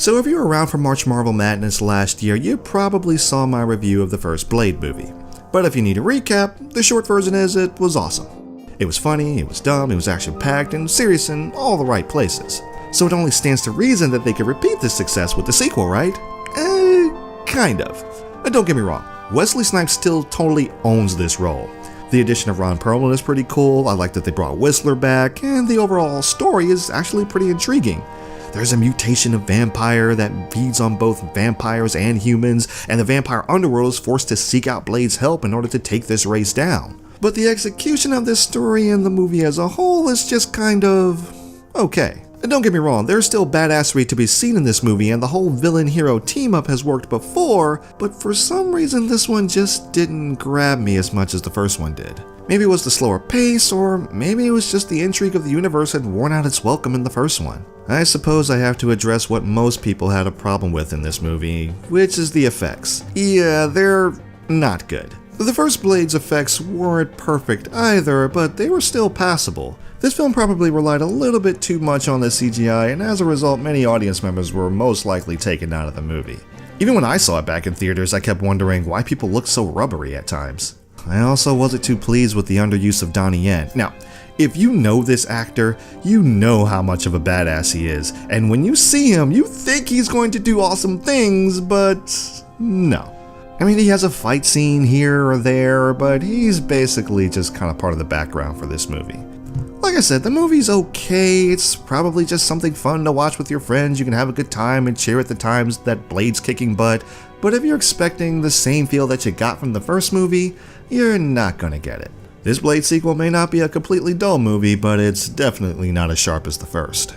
So if you were around for March Marvel Madness last year, you probably saw my review of the first Blade movie. But if you need a recap, the short version is it was awesome. It was funny, it was dumb, it was action-packed, and serious in all the right places. So it only stands to reason that they could repeat this success with the sequel, right? Kind of. And don't get me wrong, Wesley Snipes still totally owns this role. The addition of Ron Perlman is pretty cool, I like that they brought Whistler back, and the overall story is actually pretty intriguing. There's a mutation of vampire that feeds on both vampires and humans, and the vampire underworld is forced to seek out Blade's help in order to take this race down. But the execution of this story and the movie as a whole is just kind of okay. And don't get me wrong, there's still badassery to be seen in this movie, and the whole villain-hero team-up has worked before, but for some reason this one just didn't grab me as much as the first one did. Maybe it was the slower pace, or maybe it was just the intrigue of the universe had worn out its welcome in the first one. I suppose I have to address what most people had a problem with in this movie, which is the effects. Yeah, they're not good. The first Blade's effects weren't perfect either, but they were still passable. This film probably relied a little bit too much on the CGI, and as a result, many audience members were most likely taken out of the movie. Even when I saw it back in theaters, I kept wondering why people looked so rubbery at times. I also wasn't too pleased with the underuse of Donnie Yen. Now, if you know this actor, you know how much of a badass he is, and when you see him, you think he's going to do awesome things, but no. I mean, he has a fight scene here or there, but he's basically just kind of part of the background for this movie. Like I said, the movie's okay, it's probably just something fun to watch with your friends, you can have a good time and cheer at the times that Blade's kicking butt, but if you're expecting the same feel that you got from the first movie, you're not gonna get it. This Blade sequel may not be a completely dull movie, but it's definitely not as sharp as the first.